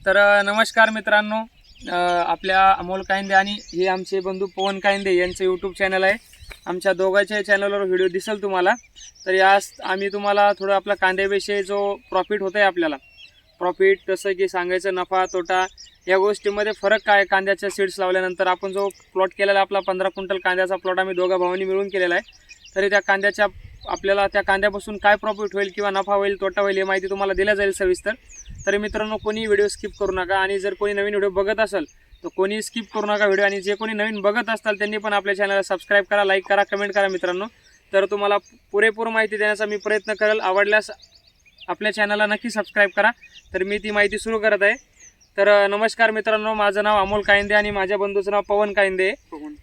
नमस्कार मित्रांनो, आपल्या अमोल कायंदे आणि हे आमचे बंधू पवन कायंदे यांचं यूट्यूब चॅनल आहे. आमच्या दोघांच्या चॅनलवर व्हिडिओ दिसेल तुम्हाला. तर यास आम्ही तुम्हाला थोडं आपला कांद्याविषयी जो प्रॉफिट होत आहे, आपल्याला प्रॉफिट जसं की सांगायचं नफा तोटा या गोष्टीमध्ये फरक काय, कांद्याच्या सीड्स लावल्यानंतर आपण जो प्लॉट केलेला आपला 15 क्विंटल कांद्याचा प्लॉट आम्ही दोघा भावांनी मिळून केलेला आहे. तरी त्या कांद्याच्या आपल्याला त्या कांद्यापासून काय प्रॉफिट होईल किंवा नफा होईल तोटा होईल ही माहिती तुम्हाला दिल्या जाईल सविस्तर. तरी मित्रांनो, कोणी व्हिडिओ स्किप करू नका आणि जर कोणी नवीन व्हिडिओ बघत असेल तर कोणी स्किप करू नका व्हिडिओ, आणि जे कोणी नवीन बघत असताल त्यांनी पण आपल्या चॅनलला सबस्क्राईब करा, लाईक करा, कमेंट करा मित्रांनो. तर तुम्हाला पुरेपूर माहिती देण्याचा मी प्रयत्न करेल. आवडल्यास आपल्या चॅनलला नक्की सबस्क्राईब करा. तर मी ती माहिती सुरू करत आहे. तर नमस्कार मित्रांनो, माझं नाव अमोल कायंदे आणि माझ्या बंधूचं नाव पवन कायंदे.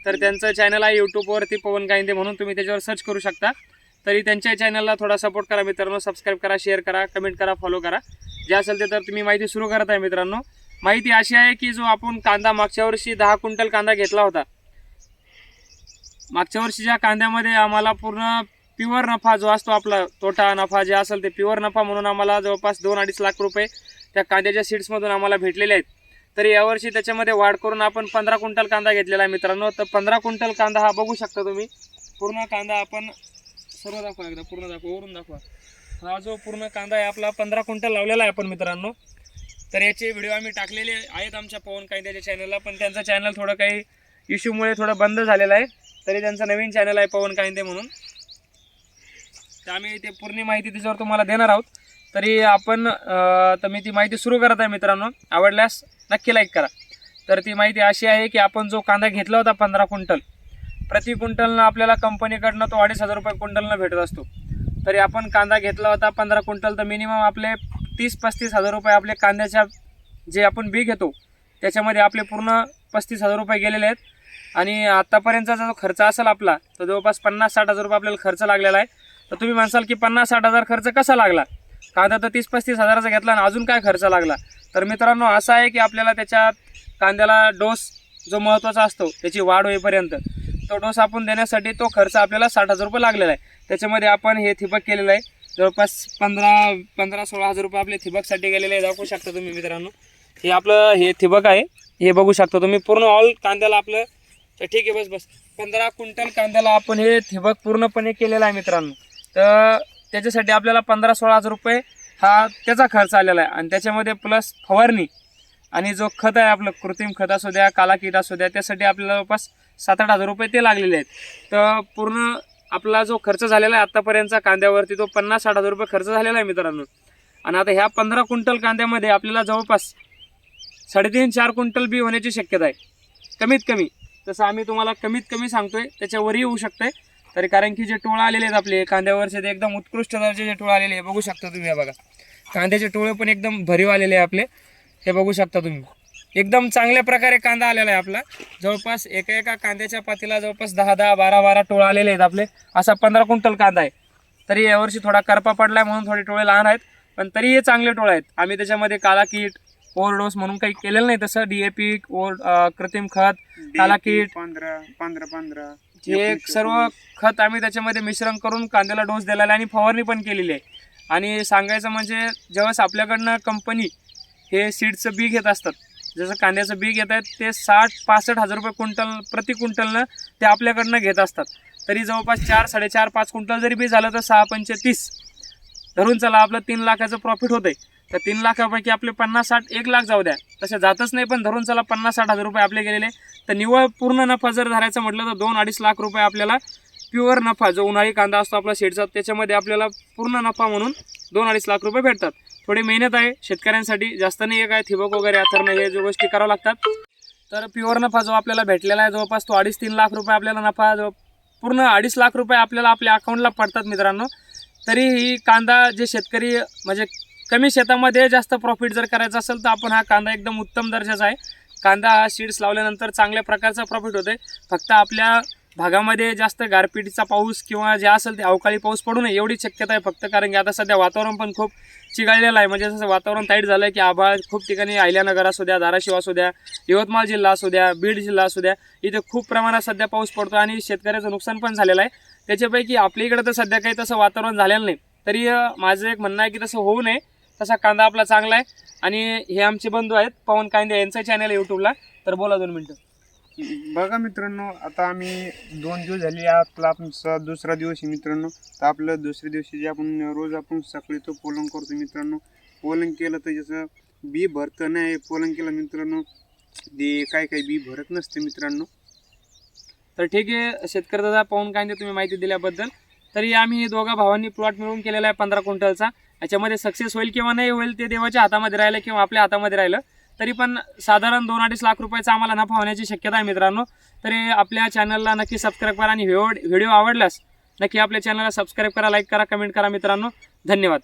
तर त्यांचं चॅनल आहे यूट्यूबवरती पवन कायंदे म्हणून, तुम्ही त्याच्यावर सर्च करू शकता. तरी त्यांच्या चॅनलला थोडा सपोर्ट करा मित्रांनो, सबस्क्राईब करा, शेअर करा, कमेंट करा, फॉलो करा जे असेल ते. तर तुम्ही माहिती सुरू करत आहे मित्रांनो. माहिती अशी आहे की जो आपण कांदा मागच्या वर्षी 10 क्विंटल कांदा घेतला होता, मागच्या वर्षीच्या कांद्यामध्ये आम्हाला पूर्ण प्युअर नफा जो असतो आपला, तोटा नफा जे असेल ते प्युअर नफा म्हणून आम्हाला जवळपास 2-2.5 लाख रुपये त्या कांद्याच्या सीड्समधून आम्हाला भेटलेले आहेत. तर यावर्षी त्याच्यामध्ये वाढ करून आपण 15 क्विंटल कांदा घेतलेला आहे मित्रांनो. तर 15 क्विंटल कांदा हा बघू शकता तुम्ही. पूर्ण कांदा आपण सर्व दाखवा, एकदा पूर्ण दाखवा, वरून दाखवा. हा जो पूर्ण कांदा आहे आपला 15 क्विंटल लावलेला आहे आपण मित्रांनो. तर याचे व्हिडिओ आम्ही टाकलेले आहेत आमच्या पवन कायंदेच्या चॅनलला, पण त्यांचं चॅनल थोडं काही इश्यूमुळे थोडं बंद झालेलं आहे. तरी त्यांचं नवीन चॅनल आहे पवन कायंदे म्हणून. तर आम्ही ते पूर्ण माहिती त्याच्यावर तुम्हाला देणार आहोत. तरी आपण तर मी ती माहिती सुरू करत आहे मित्रांनो. आवडल्यास नक्की लाईक करा. तर ती माहिती अशी आहे की आपण जो कांदा घेतला होता 15 क्विंटल, प्रति क्विंटलनं आपल्याला कंपनीकडनं तो 2,500 रुपये क्विंटलनं भेटत असतो. तरी आपण कांदा घेतला होता 15 क्विंटल, तर मिनिमम आपले 30-35 हजार रुपये आपले कांद्याच्या जे आपण बी घेतो त्याच्यामध्ये आपले पूर्ण 35 हजार रुपये गेलेले आहेत. आणि आत्तापर्यंतचा जो खर्च असेल आपला तो जवळपास 50-60 हजार रुपये आपल्याला खर्च लागलेला आहे. तर तुम्ही म्हणसाल की 50-60 हजार खर्च कसा लागला, कांदा तर 30-35 हजाराचा घेतला आणि अजून काय खर्च लागला. तर मित्रांनो, असं आहे की आपल्याला त्याच्यात कांद्याला डोस जो महत्त्वाचा असतो त्याची वाढ होईपर्यंत तो डोस आपण देण्यासाठी तो खर्च आपल्याला 60 हजार रुपये लागलेला आहे. त्याच्यामध्ये आपण हे ठिबक केलेलं आहे, जवळपास 15-16 हजार रुपये आपले ठिबकसाठी गेलेले आहे. दाखवू शकता तुम्ही मित्रांनो. हे आपलं हे ठिबक आहे, हे बघू शकता तुम्ही. पूर्ण ऑल कांद्याला आपलं, तर ठीक आहे, बस 15 क्विंटल कांद्याला आपण हे ठिबक पूर्णपणे केलेलं आहे मित्रांनो. तर त्याच्यासाठी आपल्याला 15-16 हजार रुपये हा त्याचा खर्च आलेला आहे. आणि त्याच्यामध्ये प्लस फवारणी आणि जो खत आहे आपलं, कृत्रिम खत असू द्या, काला कीट असू द्या, त्यासाठी आपल्याला जवळपास 7-8 हजार रुपये ते लागलेले आहेत. तर पूर्ण आपला जो खर्च झालेला आहे आत्तापर्यंतचा कांद्यावरती तो 50-60 हजार रुपये खर्च झालेला आहे मित्रांनो. आणि आता ह्या 15 क्विंटल कांद्यामध्ये आपल्याला जवळपास 3.5-4 क्विंटल बी होण्याची शक्यता आहे कमीत कमी. तसं आम्ही तुम्हाला कमीत कमी सांगतोय, त्याच्यावरही होऊ शकते. तरी कारण की जे टोळं आलेले आहेत आपले कांद्यावरचे ते एकदम उत्कृष्ट दर्जाचे टोळं आलेले आहे. बघू शकता तुम्ही, हे बघा कांद्याचे टोळे पण एकदम भरीव आलेले आहे आपले. हे बघू शकता तुम्ही, एकदम चांगल्या प्रकारे कांदा आलेला आहे आपला. जवळपास एका कांद्याच्या पातीला जवळपास 10-10, 12-12 टोळं आलेले आहेत आपले. असा 15 क्विंटल कांदा आहे. तरी यावर्षी थोडा करपा पडला आहे म्हणून थोडे टोळे लहान आहेत, पण तरी हे चांगले टोळे आहेत. आम्ही त्याच्यामध्ये काला कीट, ओव्हरडोस म्हणून काही केलेलं नाही, तसं DAP, कृत्रिम खत, काला कीट, 15 हे सर्व खत आम्ही त्याच्यामध्ये मिश्रण करून कांद्याला डोस दिलेला आहे आणि फवारणी पण केलेली आहे. आणि सांगायचं म्हणजे ज्यावेळेस आपल्याकडनं कंपनी हे सीडचं बी घेत असतात, जसं कांद्याचं बी घेत आहेत ते 60-65 हजार रुपये क्विंटल प्रति क्विंटलनं ते आपल्याकडनं घेत असतात. तरी जवळपास 4-4.5-5 क्विंटल जरी बी झालं तर 6-5 धरून चला आपलं 3 लाखाचं प्रॉफिट होतं आहे. तर 3 लाखापैकी आपले 50-60, 1 लाख जाऊ द्या, तसे जातच नाही, पण धरून चला 50-60 हजार रुपये आपले गेलेले. तर निव्वळ पूर्ण नफा जर धरायचं म्हटलं तर 2-2.5 लाख रुपये आपल्याला प्युअर नफा, जो उन्हाळी कांदा असतो आपला शेडचा, त्याच्यामध्ये आपल्याला पूर्ण नफा म्हणून 2-2.5 लाख रुपये भेटतात. थोडी मेहनत आहे शेतकऱ्यांसाठी, जास्त नाही आहे काय, ठिबक वगैरे आथरणं हे जो गोष्टी करावं लागतात. तर प्युअर नफा जो आपल्याला भेटलेला आहे जवळपास तो 2.5-3 लाख रुपये आपल्याला नफा, जो पूर्ण 2.5 लाख रुपये आपल्याला आपल्या अकाउंटला पडतात मित्रांनो. तरी ही कांदा जे शेतकरी म्हणजे कमी शेतामध्ये जास्त प्रॉफिट जर करायचं असेल तर आपण हा कांदा एकदम उत्तम दर्जाचा आहे. कांदा हा सीड्स लावल्यानंतर चांगल्या प्रकारचा प्रॉफिट होते. फक्त आपल्या भागामध्ये जास्त गारपिटीचा पाऊस किंवा जे असेल ते अवकाळी पाऊस पडू नये एवढी शक्यता आहे फक्त. कारण की आता सध्या वातावरण पण खूप चिघळलेलं आहे, म्हणजे जसं वातावरण टाईट झालं आहे की आभाळ खूप ठिकाणी, अहिल्यानगर असू द्या, धाराशिव असू द्या, यवतमाळ जिल्हा असू द्या, बीड जिल्हा असू द्या, इथे खूप प्रमाणात सध्या पाऊस पडतो आणि शेतकऱ्याचं नुकसान पण झालेलं आहे. त्याच्यापैकी आपल्या इकडे तर सध्या काही तसं वातावरण झालेलं नाही. तरी माझं एक म्हणणं आहे की तसं होऊ नये. तसा कांदा आपला चांगला आहे. आणि हे आमचे बंधू आहेत पवन कांदे, यांचं चॅनल आहे यूट्यूबला. तर बोला 2 मिनटं. बघा मित्रांनो, आता आम्ही 2 दिवस झाले, आपला आमचा दुसरा दिवस आहे मित्रांनो. तर आपलं दुसऱ्या दिवशी जे आपण रोज आपण सकाळी तो पोलन करतो मित्रांनो. पोलन केलं तर जसं बी भरतं नाही, पोलन केलं मित्रांनो ते काही बी भरत नसते मित्रांनो. तर ठीक आहे शेतकरी दादा पवन कांदे, तुम्ही माहिती दिल्याबद्दल. तरी आम्ही दोघा भावांनी प्लॉट मिळून केलेला आहे 15 क्विंटलचा. याच्यामध्ये सक्सेस होईल किंवा नाही होईल ते देवाच्या हातामध्ये राहिलं किंवा आपल्या हातामध्ये राहिलं. तरी पण साधारण 2-2.5 लाख रुपयाचा आम्हाला नफा होण्याची शक्यता आहे मित्रांनो. तरी आपल्या चॅनलला नक्की सबस्क्राईब करा आणि व्हिडिओ आवडल्यास नक्की आपल्या चॅनलला सबस्क्राईब करा, लाईक करा, कमेंट करा मित्रांनो. धन्यवाद.